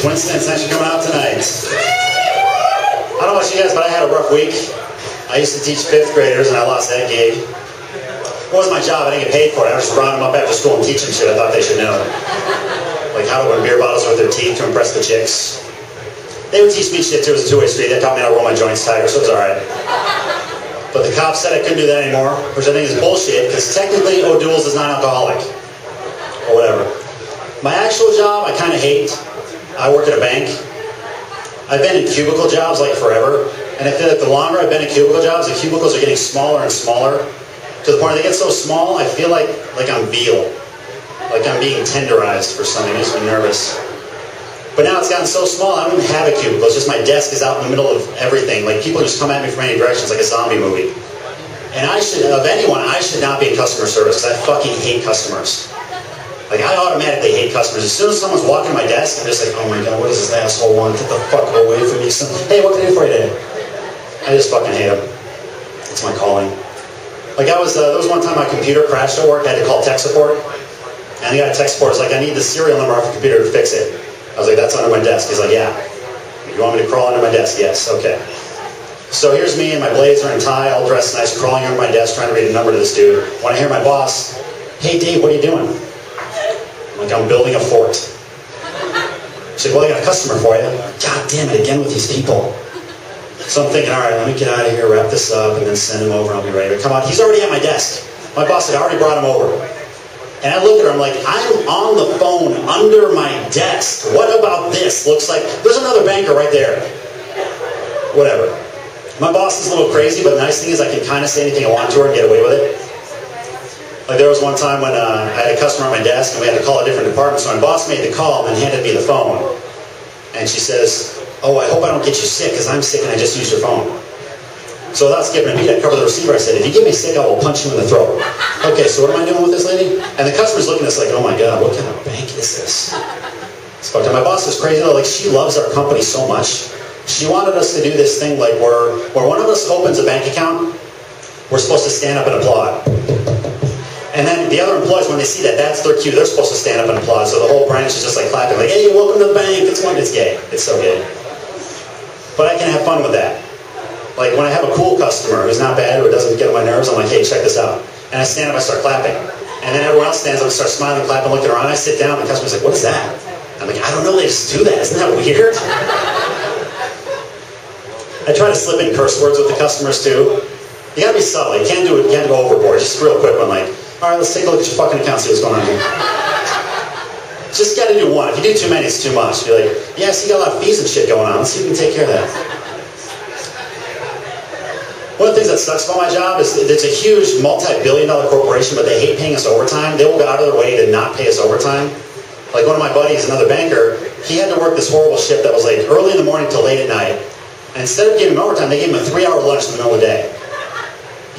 Coincidence, thanks for coming out tonight. I don't know about you guys, but I had a rough week. I used to teach 5th graders and I lost that gig. It wasn't my job, I didn't get paid for it. I was just rounding them up after school and teaching shit I thought they should know. Like how to open beer bottles with their teeth to impress the chicks. They would teach me shit too. It was a two-way street. They taught me how to roll my joints tighter, so it was alright. But the cops said I couldn't do that anymore, which I think is bullshit, because technically O'Doul's is non-alcoholic. Or whatever. My actual job, I kind of hate. I work at a bank. I've been in cubicle jobs like forever, and I feel like the longer I've been in cubicle jobs, the cubicles are getting smaller and smaller, to the point where they get so small, I feel like I'm veal. Like I'm being tenderized for something. It makes me nervous. But now it's gotten so small, I don't even have a cubicle. It's just my desk is out in the middle of everything. Like people just come at me from any direction. It's like a zombie movie. And I should, of anyone, I should not be in customer service because I fucking hate customers. Like I automatically hate customers. As soon as someone's walking my desk, I'm just like, oh my god, what does this asshole want? Get the fuck away from me. Hey, what can I do for you today? I just fucking hate them. It's my calling. Like there was one time my computer crashed at work. I had to call tech support. And the guy at tech support was like, I need the serial number off the computer to fix it. I was like, that's under my desk. He's like, yeah. You want me to crawl under my desk? Yes, okay. So here's me in my blazer and tie, all dressed nice, crawling under my desk, trying to read a number to this dude. When I hear my boss, hey Dave, what are you doing? I'm like, I'm building a fort. She's like, well, I got a customer for you. God damn it, again with these people. So I'm thinking, all right, let me get out of here, wrap this up, and then send him over, and I'll be ready to come out. He's already at my desk. My boss had already brought him over. And I look at her, I'm like, I'm on the phone under my desk. What about this? Looks like, there's another banker right there. Whatever. My boss is a little crazy, but the nice thing is I can kind of say anything I want to her and get away with it. Like there was one time when I had a customer on my desk and we had to call a different department, so my boss made the call and handed me the phone. And she says, oh, I hope I don't get you sick, because I'm sick and I just used your phone. So without skipping a beat, I covered the receiver. I said, if you get me sick, I will punch you in the throat. Okay, so what am I doing with this lady? And the customer's looking at us like, oh my god, what kind of bank is this? It's fucked up. My boss is crazy though. Like, she loves our company so much. She wanted us to do this thing like where one of us opens a bank account, we're supposed to stand up and applaud. And then the other employees, when they see that, that's their cue. They're supposed to stand up and applaud. So the whole branch is just like clapping, like, hey, welcome to the bank. It's gay. It's so gay. But I can have fun with that. Like when I have a cool customer who's not bad or doesn't get on my nerves, I'm like, hey, check this out. And I stand up, I start clapping. And then everyone else stands up and starts smiling, clapping, looking around. I sit down, and the customer's like, what is that? I'm like, I don't know, they just do that. Isn't that weird? I try to slip in curse words with the customers too. You gotta be subtle. You can't do it, you can't go overboard. Just real quick one, like, all right, let's take a look at your fucking account, see what's going on here. Just gotta do one. If you do too many, it's too much. Be like, yeah, so you got a lot of fees and shit going on. Let's see if we can take care of that. One of the things that sucks about my job is it's a huge multi-billion-dollar corporation, but they hate paying us overtime. They will go out of their way to not pay us overtime. Like one of my buddies, another banker, he had to work this horrible shift that was like early in the morning till late at night. And instead of giving him overtime, they gave him a 3-hour lunch in the middle of the day.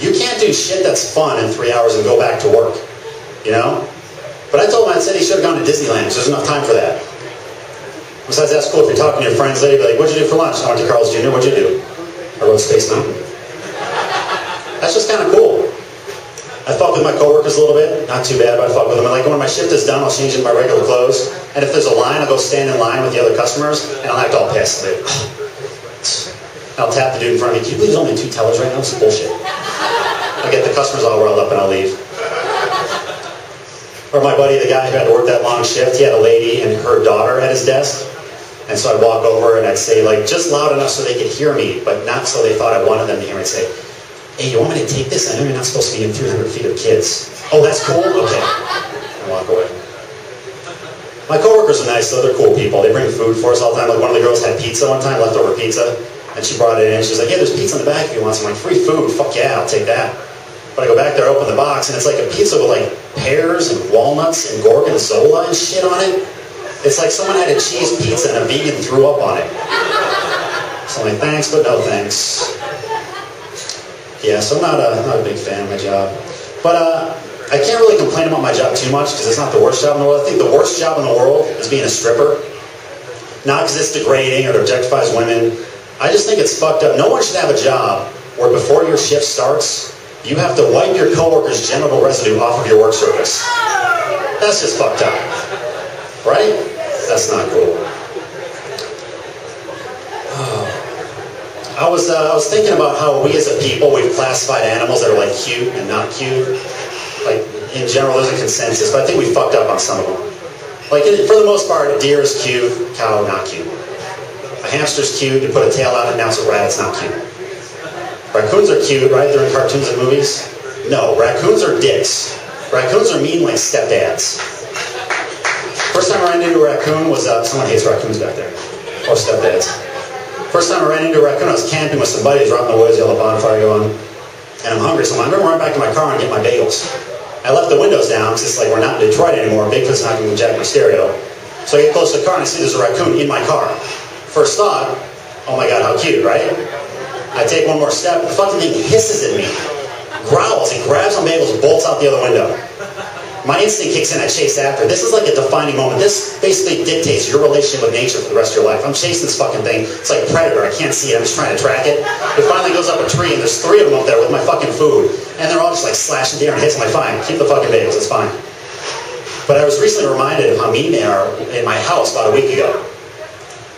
You can't do shit that's fun in 3 hours and go back to work, you know? But I told him, I said he should have gone to Disneyland, because there's enough time for that. Besides, that's cool if you're talking to your friends, they'd be like, what'd you do for lunch? I went to Carl's Jr., what'd you do? I rode Space Mountain. That's just kind of cool. I fuck with my coworkers a little bit, not too bad, but I fuck with them. And like when my shift is done, I'll change into my regular clothes. And if there's a line, I'll go stand in line with the other customers, and I'll act all pissed. Like, I'll tap the dude in front of me. Can you believe there's only 2 tellers right now? This is bullshit. I'll get the customers all riled up and I'll leave. Or my buddy, the guy who had to work that long shift, he had a lady and her daughter at his desk. And so I'd walk over and I'd say, like, just loud enough so they could hear me, but not so they thought I wanted them to hear me. I'd say, hey, you want me to take this? I know you're not supposed to be in 300 feet of kids. Oh, that's cool? Okay. I walk away. My coworkers are nice, though. They're cool people. They bring food for us all the time. Like one of the girls had pizza one time, leftover pizza. And she brought it in. She was like, yeah, there's pizza in the back if you want some. I'm like, free food? Fuck yeah, I'll take that. But I go back there, open the box, and it's like a pizza with like pears and walnuts and gorgonzola and shit on it. It's like someone had a cheese pizza and a vegan threw up on it. So I'm like, thanks, but no thanks. Yeah, so I'm not a big fan of my job. But I can't really complain about my job too much because it's not the worst job in the world. I think the worst job in the world is being a stripper. Not because it's degrading or it objectifies women. I just think it's fucked up. No one should have a job where before your shift starts, you have to wipe your coworker's genital residue off of your work surface. That's just fucked up. Right? That's not cool. was thinking about how we as a people, we've classified animals that are like cute and not cute. Like, in general, there's a consensus, but I think we fucked up on some of them. Like, for the most part, a deer is cute, cow, not cute. A hamster's cute, you put a tail out and now it's a rat, it's not cute. Raccoons are cute, right? They're in cartoons and movies. No, raccoons are dicks. Raccoons are mean like stepdads. First time I ran into a raccoon was, someone hates raccoons back there. Or stepdads. First time I ran into a raccoon, I was camping with some buddies, right in the woods, you have a bonfire going, and I'm hungry, so I'm going to run back to my car and get my bagels. I left the windows down, because it's like we're not in Detroit anymore, Bigfoot's not going to jack my stereo. So I get close to the car and I see there's a raccoon in my car. First thought, oh my god, how cute, right? I take one more step, the fucking thing hisses at me, growls, and grabs my bagels, bolts out the other window. My instinct kicks in, I chase after. This is like a defining moment. This basically dictates your relationship with nature for the rest of your life. I'm chasing this fucking thing. It's like a predator. I can't see it. I'm just trying to track it. It finally goes up a tree, and there's 3 of them up there with my fucking food. And they're all just like slashing the air and hits. I'm like, fine, keep the fucking bagels. It's fine. But I was recently reminded of how mean they are in my house about a week ago.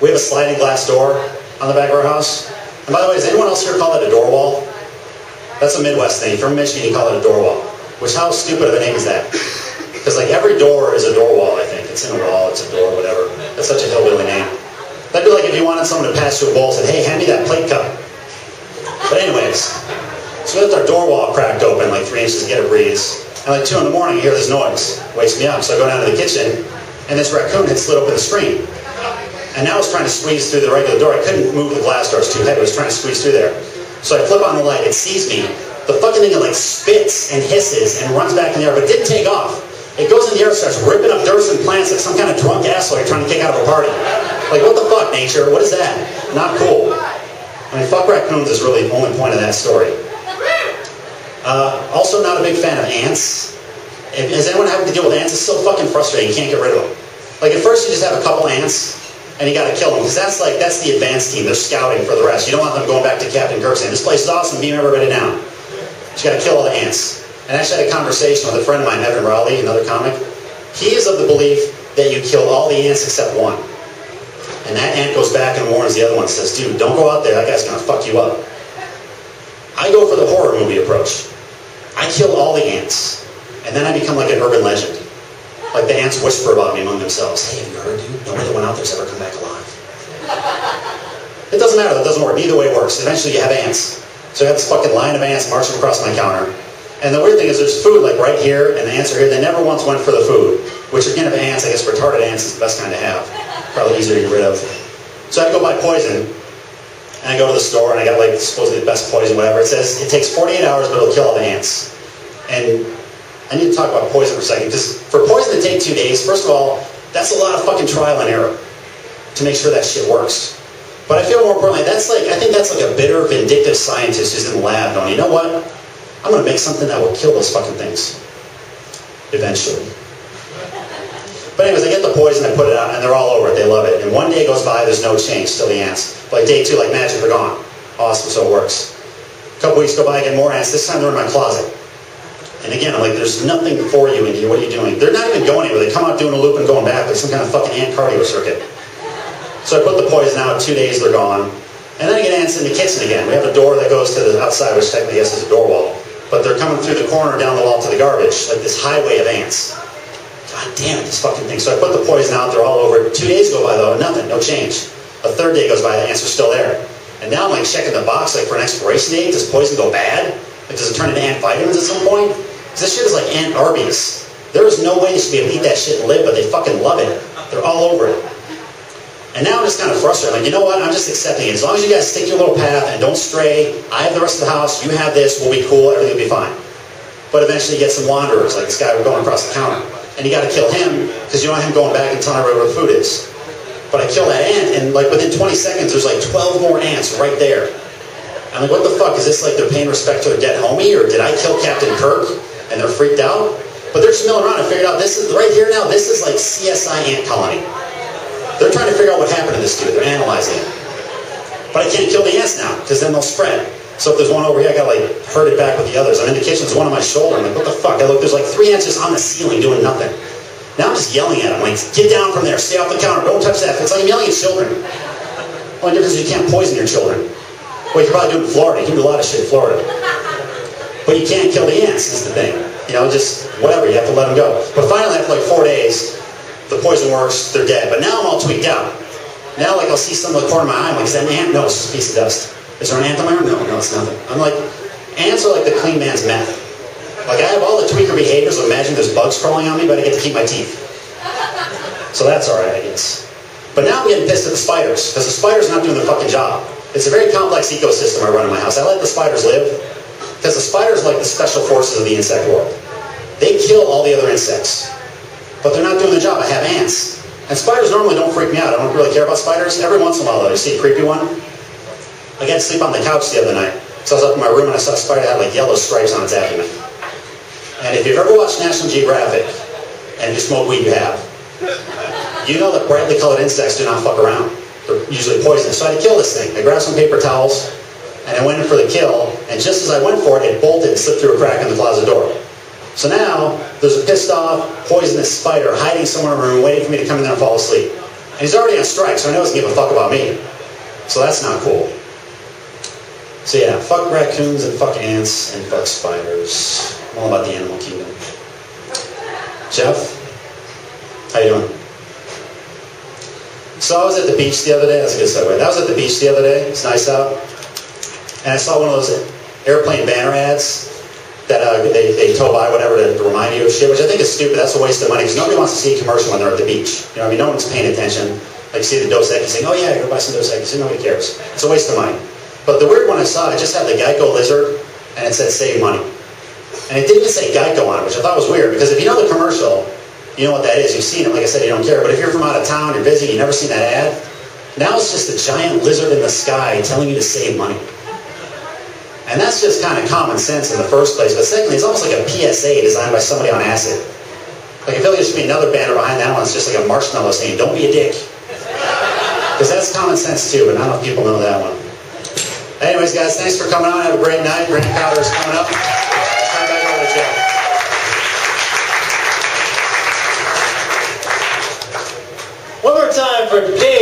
We have a sliding glass door on the back of our house. And by the way, does anyone else here call it a door wall? That's a Midwest thing. If you're from Michigan, you call it a door wall. Which, how stupid of a name is that? Because like every door is a door wall, I think. It's in a wall, it's a door, whatever. That's such a hillbilly name. That'd be like if you wanted someone to pass you a bowl and said, hey, hand me that plate cup. But anyways, so we left our door wall cracked open like 3 inches to get a breeze. And like 2 in the morning, I hear this noise. Wakes me up. So I go down to the kitchen, and this raccoon had slid open the screen. And now it's trying to squeeze through the regular door. I couldn't move the glass door, it's too heavy. It was trying to squeeze through there. So I flip on the light, it sees me. The fucking thing like spits and hisses and runs back in the air, but it didn't take off. It goes in the air and starts ripping up dirt and plants like some kind of drunk asshole you're trying to kick out of a party. Like, what the fuck, nature? What is that? Not cool. I mean, fuck raccoons is really the only point of that story. Also not a big fan of ants. Has anyone having to deal with ants? It's so fucking frustrating, you can't get rid of them. Like, at first you just have a couple ants, and you gotta kill them, because that's the advanced team. They're scouting for the rest. You don't want them going back to Captain Kirk saying, this place is awesome, beam everybody down. But you gotta kill all the ants. And I actually had a conversation with a friend of mine, Evan Rowley, another comic. He is of the belief that you kill all the ants except one. And that ant goes back and warns the other one, says, dude, don't go out there, that guy's gonna fuck you up. I go for the horror movie approach. I kill all the ants, and then I become like an urban legend. Like the ants whisper about me among themselves. Hey, have you heard, dude? Nobody that went out there's ever come back alive. It doesn't matter, that doesn't work. Either way works. Eventually you have ants. So I got this fucking line of ants marching across my counter. And the weird thing is there's food like right here, and the ants are here. They never once went for the food. Which again, of ants, I guess retarded ants is the best kind to have. Probably easier to get rid of. So I go buy poison, and I go to the store, and I got like supposedly the best poison, whatever. It says it takes 48 hours, but it'll kill all the ants. And I need to talk about poison for a second, because for poison to take 2 days, first of all, that's a lot of fucking trial and error to make sure that shit works. But I feel more importantly, I think that's like a bitter, vindictive scientist who's in the lab going, you know what? I'm going to make something that will kill those fucking things. Eventually. But anyways, I get the poison, I put it out, and they're all over it. They love it. And 1 day goes by, there's no change, still the ants. But like day 2, like magic, they're gone. Awesome, so it works. A couple weeks go by, I get more ants. This time they're in my closet. And again, I'm like, there's nothing for you in here. What are you doing? They're not even going anywhere. They come out doing a loop and going back. Like some kind of fucking ant cardio circuit. So I put the poison out. 2 days, they're gone. And then I get ants in the kitchen again. We have a door that goes to the outside, which technically, yes, is a door wall. But they're coming through the corner down the wall to the garbage. Like this highway of ants. God damn it, this fucking thing. So I put the poison out. They're all over it. 2 days go by, though. Nothing. No change. A third day goes by. The ants are still there. And now I'm like checking the box like for an expiration date. Does poison go bad? Like, does it turn into ant vitamins at some point? Because this shit is like ant Arby's. There is no way they should be able to eat that shit and live, but they fucking love it. They're all over it. And now I'm just kind of frustrated. I'm like, you know what? I'm just accepting it. As long as you guys stick to your little path and don't stray, I have the rest of the house, you have this, we'll be cool, everything will be fine. But eventually you get some wanderers, like this guy going across the counter. And you got to kill him, because you don't want him going back and telling everybody where the food is. But I kill that ant, and like within 20 seconds, there's like 12 more ants right there. I'm like, what the fuck? Is this like they're paying respect to their dead homie, or did I kill Captain Kirk? And they're freaked out? But they're just milling around. I figured out, this is, right here now, this is like CSI ant colony. They're trying to figure out what happened to this dude. They're analyzing it. But I can't kill the ants now, because then they'll spread. So if there's one over here, I gotta like herd it back with the others. I'm in the kitchen, there's one on my shoulder. I'm like, what the fuck? I look, there's like 3 ants just on the ceiling doing nothing. Now I'm just yelling at them, like, get down from there, stay off the counter, don't touch that. It's like I'm yelling at children. The only difference is you can't poison your children. Well, you can probably do it in Florida. You can do a lot of shit in Florida. But you can't kill the ants is the thing. You know, just whatever, you have to let them go. But finally, after like 4 days, the poison works, they're dead. But now I'm all tweaked out. Now, like, I'll see some of the corner of my eye, I'm like, is that an ant? No, it's just a piece of dust. Is there an ant on my arm? No, it's nothing. I'm like, ants are like the clean man's meth. Like, I have all the tweaker behaviors of imagining there's bugs crawling on me, but I get to keep my teeth. So that's alright, I guess. But now I'm getting pissed at the spiders, because the spiders are not doing their fucking job. It's a very complex ecosystem I run in my house. I let the spiders live, because the spiders are like the special forces of the insect world. They kill all the other insects. But they're not doing their job. I have ants. And spiders normally don't freak me out. I don't really care about spiders. Every once in a while, though, you see a creepy one. I got to sleep on the couch the other night. So I was up in my room and I saw a spider that had like yellow stripes on its abdomen. And if you've ever watched National Geographic, and if you smoke weed, you have, you know that brightly colored insects do not fuck around. They're usually poisonous. So I had to kill this thing. I grabbed some paper towels, and I went in for the kill, and just as I went for it, it bolted and slipped through a crack in the closet door. So now, there's a pissed off, poisonous spider hiding somewhere in the room, waiting for me to come in there and fall asleep. And he's already on strike, so I know he doesn't give a fuck about me. So that's not cool. So yeah, fuck raccoons and fuck ants and fuck spiders. I'm all about the animal kingdom. Jeff? How you doing? So I was at the beach the other day. That's a good segue. I was at the beach the other day. It's nice out. And I saw one of those airplane banner ads that they tow by, whatever, to remind you of shit, which I think is stupid. That's a waste of money, because nobody wants to see a commercial when they're at the beach. You know what I mean? No one's paying attention. Like, you see the Dos Equis saying, oh yeah, go buy some Dos Equis. Nobody cares. It's a waste of money. But the weird one I saw, it just had the Geico lizard, and it said save money. And it didn't say Geico on it, which I thought was weird, because if you know the commercial, you know what that is. You've seen it. Like I said, you don't care. But if you're from out of town, you're busy, you've never seen that ad, now it's just a giant lizard in the sky telling you to save money. And that's just kind of common sense in the first place. But secondly, it's almost like a PSA designed by somebody on acid. Like, I feel like there should be another banner behind that one. It's just like a marshmallow saying, don't be a dick. Because that's common sense too, but not enough people know that one. Anyways, guys, thanks for coming on. Have a great night. Grand Powder is coming up. Turn back over to Jeff. One more time for Dave.